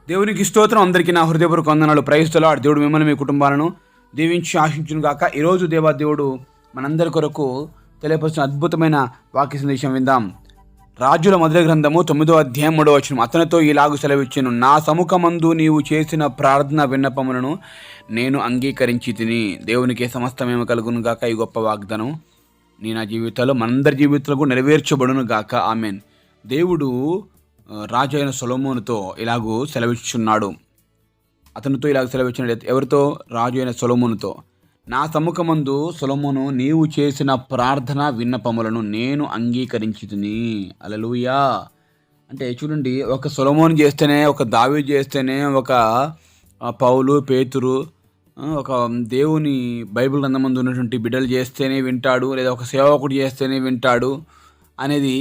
దేవునికి స్తోత్రం. అందరికీ నా హృదయపూర్వక వందనాలు. Praise the lord. దేవుడు మిమ్మల్ని మీ కుటుంబాలను దీవించి ఆశించును గాక. ఈరోజు దేవుడు మనందరి కొరకు తెలియపరిచిన అద్భుతమైన వాక్య సందేశం విందాం. రాజుల మొదటి గ్రంథము 9వ అధ్యాయం 3వ వచనం. అతనితో ఇలాగు సెలవిచ్చెను, నా సముఖమందు నీవు చేసిన ప్రార్థన విన్నపములను నేను అంగీకరించి తిని. దేవునికి సమస్తమేమి కలుగును గాక. ఈ గొప్ప వాగ్దానం నా జీవితంలో మనందరి జీవితాలకు నెరవేర్చబడును గాక. ఆమెన్. దేవుడు రాజు అయిన సొలొమోనుతో ఇలాగూ సెలవిచ్చున్నాడు. అతనితో ఇలాగ సెలవిచ్చినాడు. ఎవరితో? రాజు అయిన సొలొమోనుతో. నా సముఖమందు సొలొమోను నీవు చేసిన ప్రార్థన విన్నపములను నేను అంగీకరించితిని. హల్లెలూయా. అంటే చూడండి, ఒక సొలొమోను చేస్తేనే, ఒక దావీదు చేస్తేనే, ఒక పౌలు, పేతురు, ఒక దేవుని బైబిల్ గ్రంథమందు ఉన్నటువంటి బిడ్డలు చేస్తేనే వింటాడు, లేదా ఒక సేవకుడు చేస్తేనే వింటాడు అనేది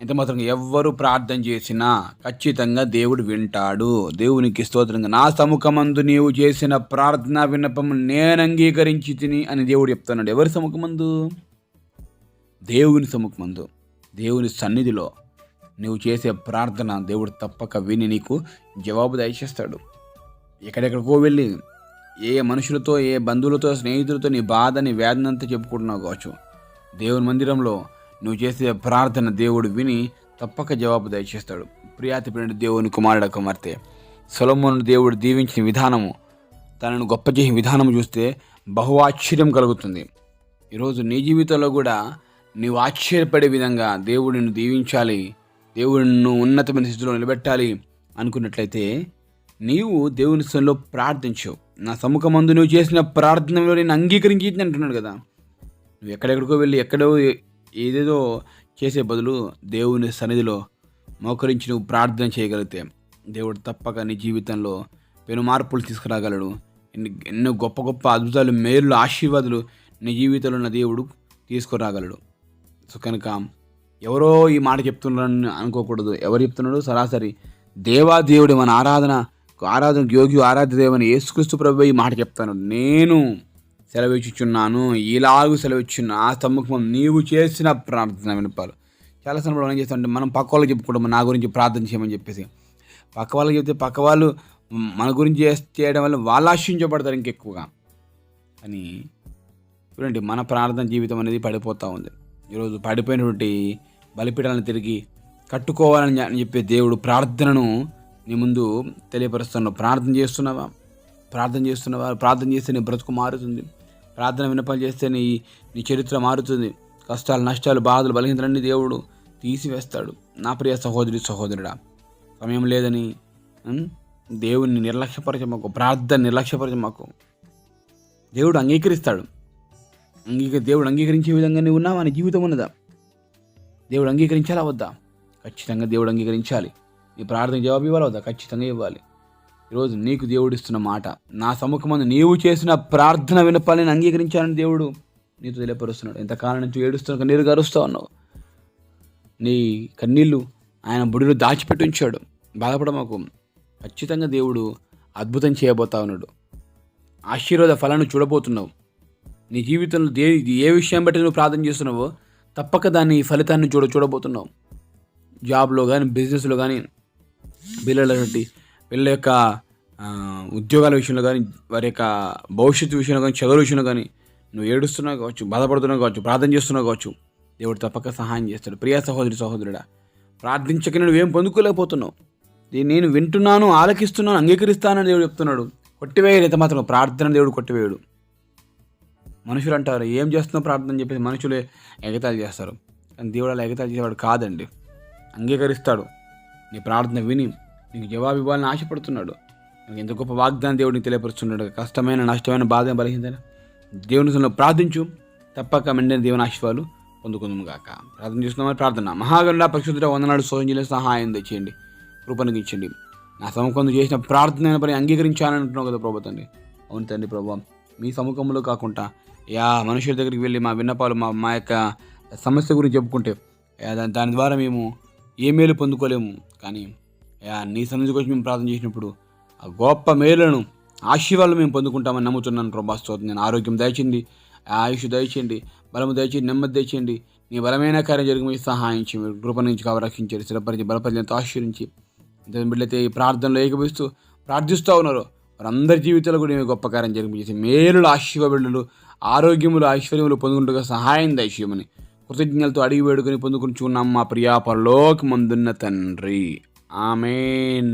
ఎంత మాత్రం ఎవ్వరు ప్రార్థన చేసినా ఖచ్చితంగా దేవుడు వింటాడు. దేవునికి స్తోత్రంగా. నా సముఖమందు నీవు చేసిన ప్రార్థన విన్నపము నేను అంగీకరించి తిని అని దేవుడు చెప్తున్నాడు. ఎవరి సముఖమందు? దేవుని సముఖమందు, దేవుని సన్నిధిలో నువ్వు చేసే ప్రార్థన దేవుడు తప్పక విని నీకు జవాబు దయచేస్తాడు. ఎక్కడెక్కడికో వెళ్ళి ఏ మనుషులతో, ఏ బంధువులతో, స్నేహితులతో నీ బాధ, నీ వేదనంతా చెప్పుకుంటున్నావు కావచ్చు. దేవుని మందిరంలో నువ్వు చేసే ప్రార్థన దేవుడు విని తప్పక జవాబు దయచేస్తాడు. ప్రియాతి ప్రియుడు దేవుని కుమారుడ కుమార్తె సొలొమోను దేవుడు దీవించిన విధానము, తనను గొప్ప చేసిన విధానము చూస్తే బహు ఆశ్చర్యం కలుగుతుంది. ఈరోజు నీ జీవితంలో కూడా నీవు ఆశ్చర్యపడే విధంగా దేవుడిని దీవించాలి, దేవుడిని ఉన్నతమైన స్థితిలో నిలబెట్టాలి అనుకున్నట్లయితే నీవు దేవుని సన్నిధిలో ప్రార్థించు. నా సముఖమందు నువ్వు చేసిన ప్రార్థనలో నేను అంగీకరించి అంటున్నాడు కదా. నువ్వు ఎక్కడెక్కడికో వెళ్ళి ఎక్కడో ఏదేదో చేసే బదులు దేవుని సన్నిధిలో మోకరించి నువ్వు ప్రార్థన చేయగలిగితే దేవుడు తప్పక నీ జీవితంలో పెను మార్పులు తీసుకురాగలడు. ఎన్నో గొప్ప గొప్ప అద్భుతాలు, మేలు, ఆశీర్వాదాలు నీ జీవితంలో ఉన్న దేవుడు తీసుకురాగలడు. సో కనుక ఎవరో ఈ మాట చెప్తున్నారని అనుకోకూడదు. ఎవరు చెప్తున్నాడు? సరాసరి దేవాదేవుడు, మన ఆరాధన యోగ్యు ఆరాధ్య దేవుని యేసుక్రీస్తు ప్రభువే ఈ మాట చెప్తాను. నేను సెలవిచ్చుచున్నాను, ఇలాగూ సెలవిచ్చున్నా ఆ సముఖం నీవు చేసిన ప్రార్థన వినపాలు. చాలా సందర్భంలో ఏం చేస్తామంటే మనం పక్క వాళ్ళకి చెప్పుకుంటాం, నా గురించి ప్రార్థన చేయమని చెప్పేసి. పక్క వాళ్ళకి చెప్తే పక్క వాళ్ళు మన గురించి చేయడం వల్ల వాళ్ళు ఆశించబడతారు ఇంకెక్కువగా. అని చూడండి, మన ప్రార్థన జీవితం అనేది పడిపోతూ ఉంది. ఈరోజు పడిపోయినటువంటి బలిపీఠాలను తిరిగి కట్టుకోవాలని చెప్పే దేవుడు ప్రార్థనను నీ ముందు తెలియపరుస్తున్నావు. ప్రార్థన చేస్తున్నావా? ప్రార్థన చేస్తే నీ బ్రతుకు మారుతుంది. ప్రార్థన విన్నపాలు చేస్తే నీ చరిత్ర మారుతుంది. కష్టాలు, నష్టాలు, బాధలు, బలహీనతలన్నీ దేవుడు తీసివేస్తాడు. నా ప్రియ సహోదరి, సహోదరుడా, సమయం లేదని దేవుడిని నిర్లక్ష్యపరచమాకు, ప్రార్థన నిర్లక్ష్యపరచమాకు. దేవుడు అంగీకరిస్తాడు. దేవుడు అంగీకరించే విధంగా నువ్వు ఉన్నావా? నీ జీవితం ఉన్నదా? దేవుడు అంగీకరించాలా వద్దా? ఖచ్చితంగా దేవుడు అంగీకరించాలి. నీ ప్రార్థన జవాబు ఇవ్వాలి వద్దా? ఖచ్చితంగా ఇవ్వాలి. ఈరోజు నీకు దేవుడిస్తున్న మాట, నా సముఖమందు నీవు చేసిన ప్రార్థన వినపాలని అంగీకరించాలని దేవుడు నీతో తెలియపరుస్తున్నాడు. ఎంతకాలం నుంచి ఏడుస్తున్న కన్నీరు గారుస్తూ ఉన్నావు. నీ కన్నీళ్ళు ఆయన బుడిలో దాచిపెట్టి ఉంచాడు. బాధపడమాకు. ఖచ్చితంగా దేవుడు అద్భుతం చేయబోతా ఉన్నాడు. ఆశీర్వాద ఫలాన్ని చూడబోతున్నావు. నీ జీవితంలో ఏ విషయం బట్టి నువ్వు ప్రార్థన చేస్తున్నావో తప్పక దాని ఫలితాన్ని చూడబోతున్నావు. జాబ్లో కానీ, బిజినెస్లో కానీ, పిల్లల యొక్క ఉద్యోగాల విషయంలో కానీ, వారి యొక్క భవిష్యత్తు విషయంలో కానీ, చదువు విషయంలో కానీ నువ్వు ఏడుస్తున్నావు కావచ్చు, బాధపడుతున్నావు కావచ్చు, ప్రార్థన చేస్తున్నావు కావచ్చు, దేవుడు తప్పక సహాయం చేస్తాడు. ప్రియ సహోదరి, సహోదరుడా, ప్రార్థించక నువ్వేం పొందుకోలేకపోతున్నావు. దీన్ని నేను వింటున్నాను, ఆలకిస్తున్నాను, అంగీకరిస్తానని దేవుడు చెప్తున్నాడు. కొట్టివేయడు. ఎంత మాత్రం ప్రార్థన దేవుడు కొట్టివేయడు. మనుషులు అంటారు, ఏం చేస్తున్నావు ప్రార్థన అని చెప్పేసి మనుషులే ఎగతాళి చేస్తారు. కానీ దేవుడు అలా ఎగతాళి చేసేవాడు కాదండి. అంగీకరిస్తాడు. నీ ప్రార్థన విని నీకు జవాబు ఇవ్వాలని ఆశపడుతున్నాడు. ఎంత గొప్ప వాగ్దానం దేవుడిని తెలియపరుస్తున్నాడు. కష్టమైన, నష్టమైన, బాధ, బలహీనత దేవుని సన్నిధిలో ప్రార్థించు. తప్పక మెండైన దేవుని ఆశీర్వాదాలు పొందుకుందాము గాక. ప్రార్థన చేస్తున్నామని ప్రార్థన. మహాగణుడా, పరిశుద్ధుడా, వందనాలు సోదరుల సహాయం తెచ్చేయండి, కృపను ఇచ్చండి. నా సముఖంలో చేసిన ప్రార్థన పని అంగీకరించాలని అంటున్నావు కదా ప్రభు తండ్రి. అవును తండ్రి ప్రభు, మీ సముఖంలో కాకుండా మనుషుల దగ్గరికి వెళ్ళి మా విన్నపాలు, మా యొక్క సమస్య గురించి చెప్పుకుంటే దాని ద్వారా మేము ఏ మేలు పొందుకోలేము. కానీ నీ సన్నిధికి వచ్చి మేము ప్రార్థన చేసినప్పుడు ఆ గొప్ప మేలును, ఆశీర్వాదాలు మేము పొందుకుంటామని నమ్ముతున్నాను ప్రభా. స్తోత్రం. నేను ఆరోగ్యం దయచేయండి, ఆయుష్ దయచేయండి, బలము దయచేయండి, నెమ్మది దయచేయండి. నీ బలమైన కార్యం జరిగి మీ సహాయం చేయండి. కృప నుంచి కావ రక్షించండి, స్థిరపరిచి, బలపరిచి, ఆశీర్వించి. బిడ్డలైతే ఈ ప్రార్థనలో ఏకపిస్తూ ప్రార్థిస్తూ ఉన్నారు, వారందరి జీవితాలు కూడా గొప్ప కార్యం జరిపించేసి మేలులు ఆశీర్వాదాలు ఆరోగ్యములు ఐశ్వర్యములు పొందుకుంటుగా సహాయం దయచేయమని కృతజ్ఞతలతో అడిగి వేడుకొని పొందుకుని చూన్నాం మా ప్రియా పరలోకమందున్న తండ్రి. ఆమేన్.